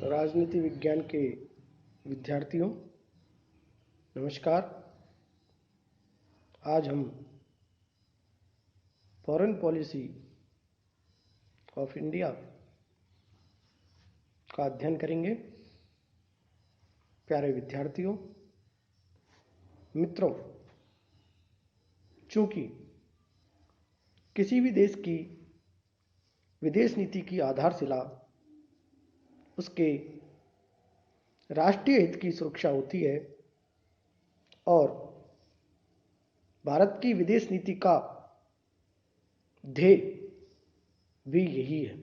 राजनीति विज्ञान के विद्यार्थियों, नमस्कार। आज हम फॉरेन पॉलिसी ऑफ इंडिया का अध्ययन करेंगे। प्यारे विद्यार्थियों, मित्रों, चूंकि किसी भी देश की विदेश नीति की आधारशिला उसके राष्ट्रीय हित की सुरक्षा होती है और भारत की विदेश नीति का ध्येय भी यही है।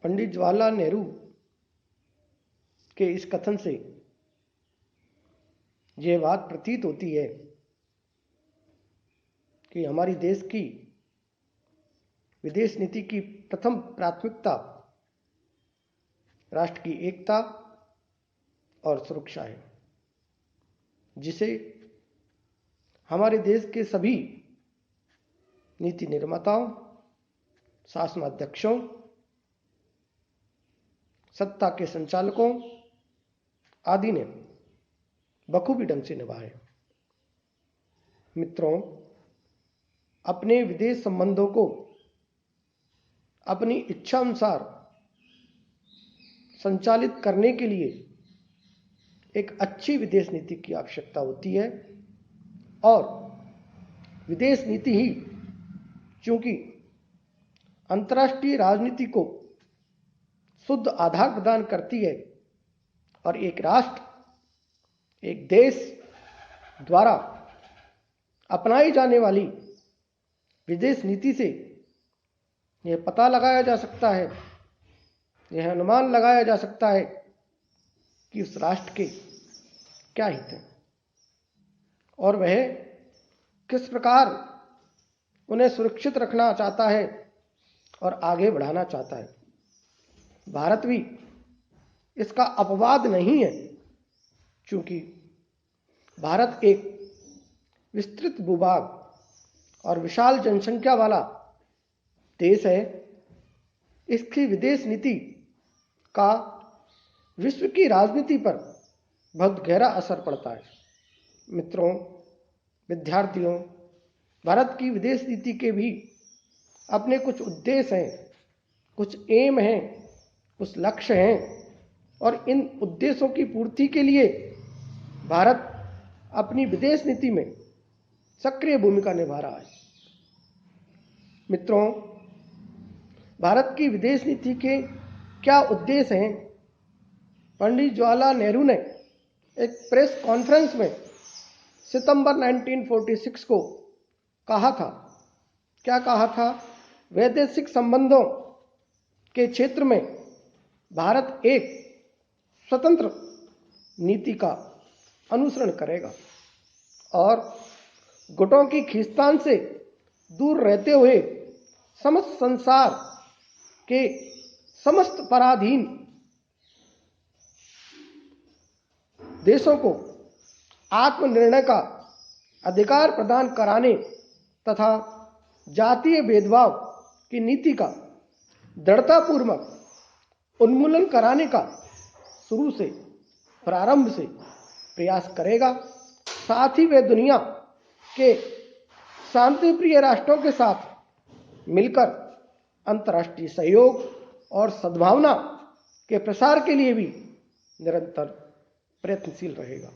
पंडित जवाहरलाल नेहरू के इस कथन से यह बात प्रतीत होती है कि हमारी देश की विदेश नीति की प्रथम प्राथमिकता राष्ट्र की एकता और सुरक्षा है, जिसे हमारे देश के सभी नीति निर्माताओं, शासनाध्यक्षों, सत्ता के संचालकों आदि ने बखूबी ढंग से निभाया है। मित्रों, अपने विदेश संबंधों को अपनी इच्छा अनुसार संचालित करने के लिए एक अच्छी विदेश नीति की आवश्यकता होती है और विदेश नीति ही चूंकि अंतर्राष्ट्रीय राजनीति को शुद्ध आधार प्रदान करती है और एक राष्ट्र, एक देश द्वारा अपनाई जाने वाली विदेश नीति से यह पता लगाया जा सकता है, यह अनुमान लगाया जा सकता है कि उस राष्ट्र के क्या हित हैं और वह किस प्रकार उन्हें सुरक्षित रखना चाहता है और आगे बढ़ाना चाहता है। भारत भी इसका अपवाद नहीं है, क्योंकि भारत एक विस्तृत भूभाग और विशाल जनसंख्या वाला देश है। इसकी विदेश नीति का विश्व की राजनीति पर बहुत गहरा असर पड़ता है। मित्रों, विद्यार्थियों, भारत की विदेश नीति के भी अपने कुछ उद्देश्य हैं, कुछ एम हैं, कुछ लक्ष्य हैं और इन उद्देश्यों की पूर्ति के लिए भारत अपनी विदेश नीति में सक्रिय भूमिका निभा रहा है। मित्रों, भारत की विदेश नीति के क्या उद्देश्य हैं? पंडित जवाहरलाल नेहरू ने एक प्रेस कॉन्फ्रेंस में सितंबर 1946 को कहा था। क्या कहा था? वैदेशिक संबंधों के क्षेत्र में भारत एक स्वतंत्र नीति का अनुसरण करेगा और गुटों की खींचतान से दूर रहते हुए समस्त संसार के समस्त पराधीन देशों को आत्मनिर्णय का अधिकार प्रदान कराने तथा जातीय भेदभाव की नीति का दृढ़तापूर्वक उन्मूलन कराने का शुरू से प्रारंभ से प्रयास करेगा। साथ ही वह दुनिया के शांति प्रिय राष्ट्रों के साथ मिलकर अंतर्राष्ट्रीय सहयोग और सद्भावना के प्रसार के लिए भी निरंतर प्रयत्नशील रहेगा।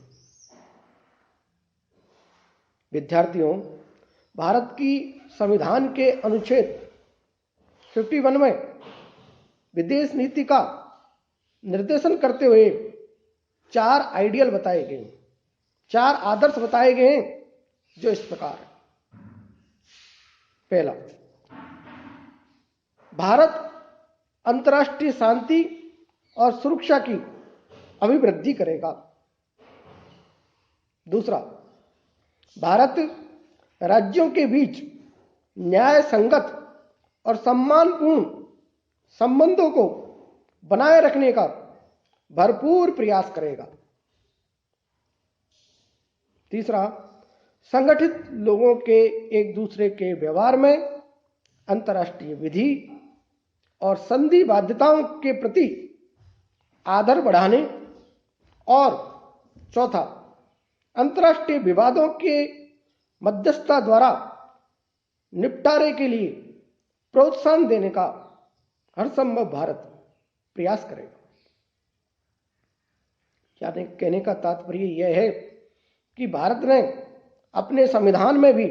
विद्यार्थियों, भारत की संविधान के अनुच्छेद 51 में विदेश नीति का निर्देशन करते हुए 4 आइडियल बताए गए हैं, 4 आदर्श बताए गए हैं, जो इस प्रकार है। पहला, भारत अंतर्राष्ट्रीय शांति और सुरक्षा की अभिवृद्धि करेगा। दूसरा, भारत राज्यों के बीच न्याय संगत और सम्मानपूर्ण संबंधों को बनाए रखने का भरपूर प्रयास करेगा। तीसरा, संगठित लोगों के एक दूसरे के व्यवहार में अंतर्राष्ट्रीय विधि, और संधि बाध्यताओं के प्रति आदर बढ़ाने, और चौथा, अंतर्राष्ट्रीय विवादों के मध्यस्थता द्वारा निपटारे के लिए प्रोत्साहन देने का हर संभव भारत प्रयास करेगा। यानी कहने का तात्पर्य यह है कि भारत ने अपने संविधान में भी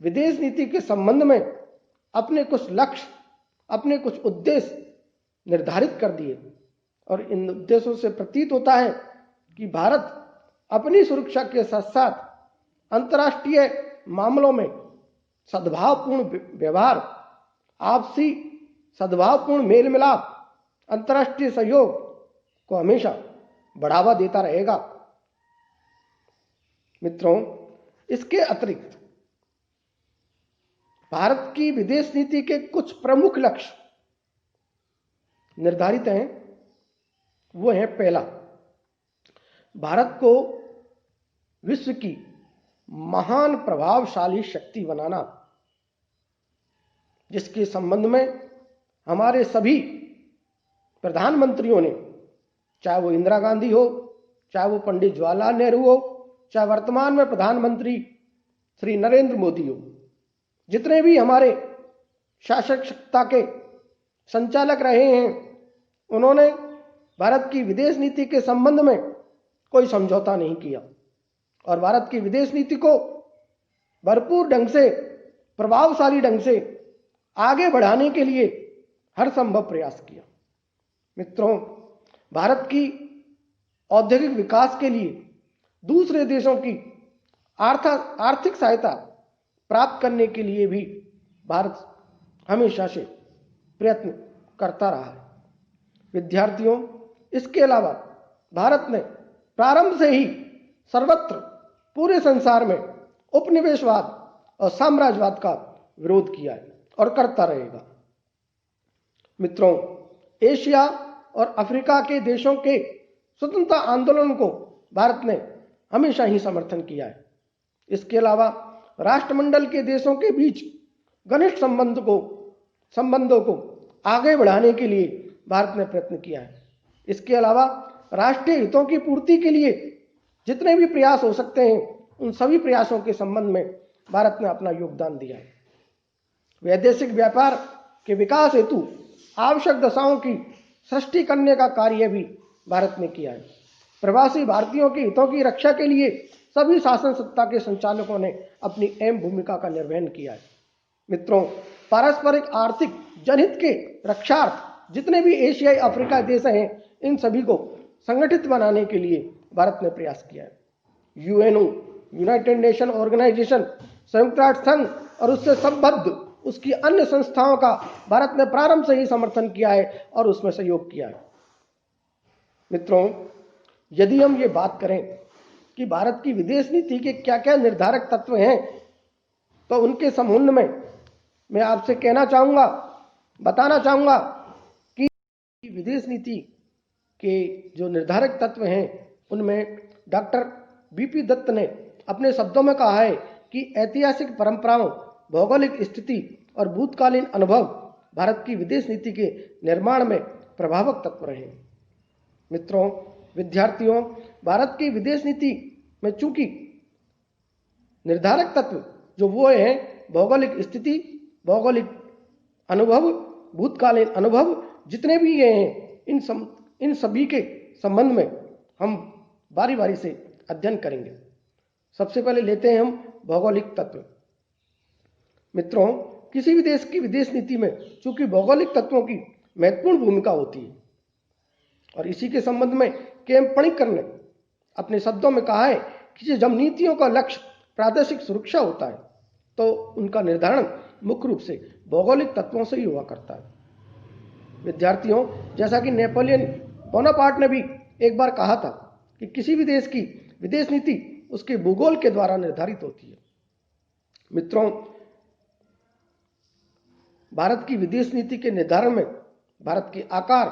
विदेश नीति के संबंध में अपने कुछ लक्ष्य, अपने कुछ उद्देश्य निर्धारित कर दिए, और इन उद्देश्यों से प्रतीत होता है कि भारत अपनी सुरक्षा के साथ साथ अंतर्राष्ट्रीय मामलों में सद्भावपूर्ण व्यवहार, आपसी सद्भावपूर्ण मेल मिलाप, अंतर्राष्ट्रीय सहयोग को हमेशा बढ़ावा देता रहेगा। मित्रों, इसके अतिरिक्त भारत की विदेश नीति के कुछ प्रमुख लक्ष्य निर्धारित हैं। वो है, पहला, भारत को विश्व की महान प्रभावशाली शक्ति बनाना, जिसके संबंध में हमारे सभी प्रधानमंत्रियों ने, चाहे वो इंदिरा गांधी हो, चाहे वो पंडित जवाहरलाल नेहरू हो, चाहे वर्तमान में प्रधानमंत्री श्री नरेंद्र मोदी हो, जितने भी हमारे शासक सत्ता के संचालक रहे हैं, उन्होंने भारत की विदेश नीति के संबंध में कोई समझौता नहीं किया और भारत की विदेश नीति को भरपूर ढंग से, प्रभावशाली ढंग से आगे बढ़ाने के लिए हर संभव प्रयास किया। मित्रों, भारत की औद्योगिक विकास के लिए दूसरे देशों की आर्थिक सहायता प्राप्त करने के लिए भी भारत हमेशा से प्रयत्न करता रहा है। विद्यार्थियों, इसके अलावा भारत ने प्रारंभ से ही सर्वत्र पूरे संसार में उपनिवेशवाद और साम्राज्यवाद का विरोध किया है और करता रहेगा। मित्रों, एशिया और अफ्रीका के देशों के स्वतंत्रता आंदोलन को भारत ने हमेशा ही समर्थन किया है। इसके अलावा राष्ट्रमंडल के देशों के बीच घनिष्ठ संबंधों को आगे बढ़ाने के लिए भारत ने प्रयत्न किया है। इसके अलावा राष्ट्रीय हितों की पूर्ति के लिए जितने भी प्रयास हो सकते हैं, उन सभी प्रयासों के संबंध में भारत ने अपना योगदान दिया है। वैदेशिक व्यापार के विकास हेतु आवश्यक दशाओं की सृष्टि करने का कार्य भी भारत ने किया है। प्रवासी भारतीयों के हितों की रक्षा के लिए सभी शासन सत्ता के संचालकों ने अपनी अहम भूमिका का निर्वहन किया है। मित्रों, पारस्परिक आर्थिक जनहित के रक्षार्थ जितने भी एशियाई अफ्रीका देश हैं, इन सभी को संगठित बनाने के लिए भारत ने प्रयास किया है। यूएनओ, यूनाइटेड नेशन ऑर्गेनाइजेशन, संयुक्त राष्ट्र संघ और उससे संबद्ध उसकी अन्य संस्थाओं का भारत ने प्रारंभ से ही समर्थन किया है और उसमें सहयोग किया है। मित्रों, यदि हम ये बात करें कि भारत की विदेश नीति के क्या क्या निर्धारक तत्व हैं, तो उनके संबंध में मैं आपसे बताना चाहूँगा कि विदेश नीति के जो निर्धारक तत्व हैं, उनमें डॉक्टर बीपी दत्त ने अपने शब्दों में कहा है कि ऐतिहासिक परंपराओं, भौगोलिक स्थिति और भूतकालीन अनुभव भारत की विदेश नीति के निर्माण में प्रभावक तत्व रहे। मित्रों, विद्यार्थियों, भारत की विदेश नीति में चूंकि निर्धारक तत्व जो वो हैं भौगोलिक स्थिति, भौगोलिक अनुभव, भूतकालीन अनुभव, जितने भी ये हैं, इन सभी के संबंध में हम बारी बारी से अध्ययन करेंगे। सबसे पहले लेते हैं हम भौगोलिक तत्व। मित्रों, किसी भी देश की विदेश नीति में चूंकि भौगोलिक तत्वों की महत्वपूर्ण भूमिका होती है, और इसी के संबंध में केएम पणिक्कर ने अपने शब्दों में कहा है कि जब नीतियों का लक्ष्य प्रादेशिक सुरक्षा होता है, तो उनका निर्धारण मुख्य रूप से भौगोलिक तत्वों से ही हुआ करता है। विद्यार्थियों, जैसा कि नेपोलियन बोनापार्ट ने भी एक बार कहा था कि किसी भी देश की विदेश नीति उसके भूगोल के द्वारा निर्धारित होती है। मित्रों, भारत की विदेश नीति के निर्धारण में भारत के आकार,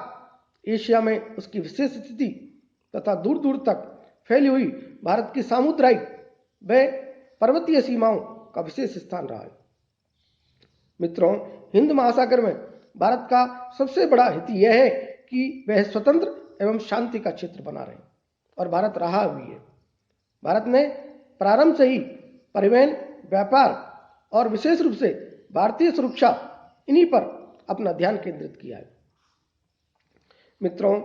एशिया में उसकी विशेष स्थिति तथा दूर दूर तक फैली हुई भारत की सामुद्रिक व पर्वतीय सीमाओं का विशेष स्थान रहा है। मित्रों, हिंद महासागर में भारत का सबसे बड़ा हित यह है कि वह स्वतंत्र एवं शांति का क्षेत्र बना रहे, और भारत रहा भी है। भारत ने प्रारंभ से ही परिवहन, व्यापार और विशेष रूप से भारतीय सुरक्षा इन्हीं पर अपना ध्यान केंद्रित किया है। मित्रों,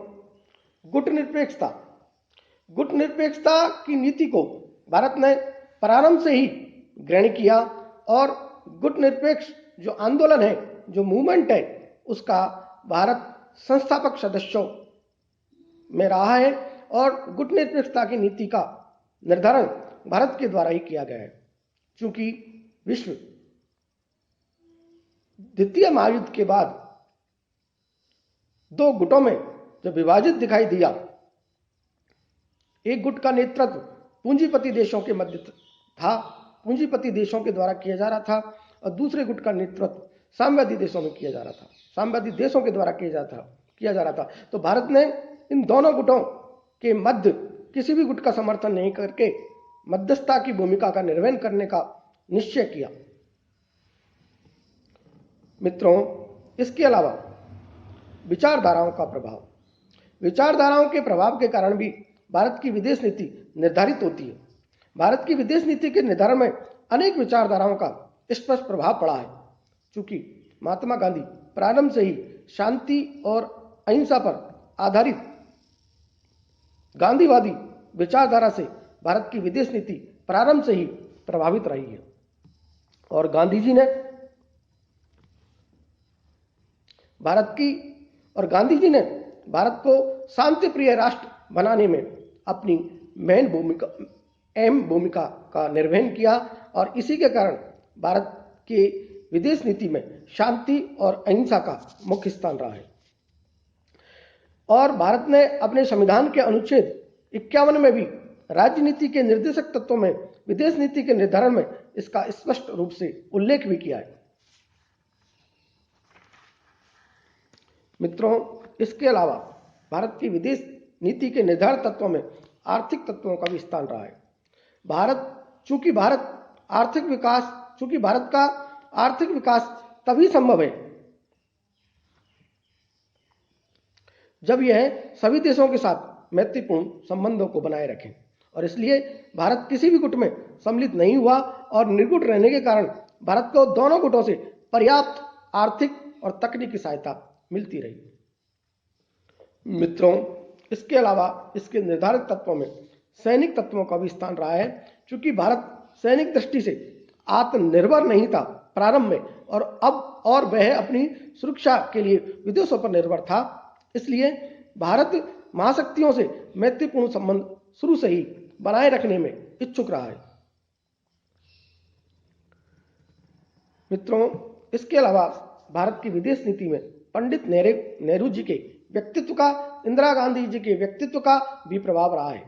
गुटनिरपेक्षता की नीति को भारत ने प्रारंभ से ही ग्रहण किया, और गुटनिरपेक्ष जो आंदोलन है, जो मूवमेंट है, उसका भारत संस्थापक सदस्यों में रहा है, और गुटनिरपेक्षता की नीति का निर्धारण भारत के द्वारा ही किया गया है। चूंकि विश्व द्वितीय महायुद्ध के बाद दो गुटों में जब विभाजित दिखाई दिया, एक गुट का नेतृत्व पूंजीपति देशों के मध्य था, पूंजीपति देशों के द्वारा किया जा रहा था, और दूसरे गुट का नेतृत्व साम्यवादी देशों में किया जा रहा था, साम्यवादी देशों के द्वारा किया जा रहा था। तो भारत ने इन दोनों गुटों के मध्य किसी भी गुट का समर्थन नहीं करके मध्यस्थता की भूमिका का निर्वहन करने का निश्चय किया। मित्रों, इसके अलावा विचारधाराओं का प्रभाव, विचारधाराओं के प्रभाव के कारण भी भारत की विदेश नीति निर्धारित होती है। भारत की विदेश नीति के निर्धारण में अनेक विचारधाराओं का स्पष्ट प्रभाव पड़ा है। चूंकि महात्मा गांधी प्रारंभ से ही शांति और अहिंसा पर आधारित गांधीवादी विचारधारा से भारत की विदेश नीति प्रारंभ से ही प्रभावित रही है, और गांधी जी ने भारत को शांति प्रिय राष्ट्र बनाने में अपनी अहम भूमिका का निर्वहन किया, और इसी के कारण भारत के विदेश नीति में शांति और अहिंसा का मुख्य स्थान रहा है। और भारत ने अपने संविधान के अनुच्छेद 51 में भी राजनीति के निर्देशक तत्वों में विदेश नीति के निर्धारण में इसका स्पष्ट रूप से उल्लेख भी किया है। मित्रों, इसके अलावा भारत की विदेश नीति के निर्धारण तत्वों में आर्थिक तत्वों का भी स्थान रहा है। चूंकि भारत का आर्थिक विकास तभी संभव है जब यह सभी देशों के साथ मैत्रीपूर्ण संबंधों को बनाए रखें, और इसलिए भारत किसी भी गुट में सम्मिलित नहीं हुआ, और निर्गुट रहने के कारण भारत को दोनों गुटों से पर्याप्त आर्थिक और तकनीकी सहायता मिलती रही। मित्रों, इसके अलावा इसके निर्धारित तत्वों में सैनिक तत्वों का भी स्थान रहा है। चूंकि भारत सैनिक दृष्टि से आत्मनिर्भर नहीं था प्रारंभ में, और वह अपनी सुरक्षा के लिए विदेशों पर निर्भर था, इसलिए भारत महाशक्तियों से मैत्रीपूर्ण संबंध शुरू से ही बनाए रखने में इच्छुक रहा है। मित्रों, इसके अलावा भारत की विदेश नीति में पंडित नेहरू जी के व्यक्तित्व का, इंदिरा गांधी जी के व्यक्तित्व का भी प्रभाव रहा है।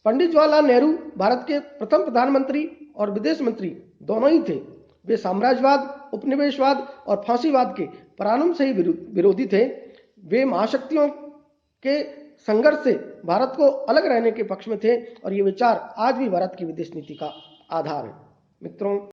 पंडित जवाहरलाल नेहरू भारत के प्रथम प्रधानमंत्री और विदेश मंत्री दोनों ही थे। वे साम्राज्यवाद, उपनिवेशवाद और फांसीवाद के प्रारंभ से ही विरोधी थे। वे महाशक्तियों के संघर्ष से भारत को अलग रहने के पक्ष में थे, और ये विचार आज भी भारत की विदेश नीति का आधार है। मित्रों,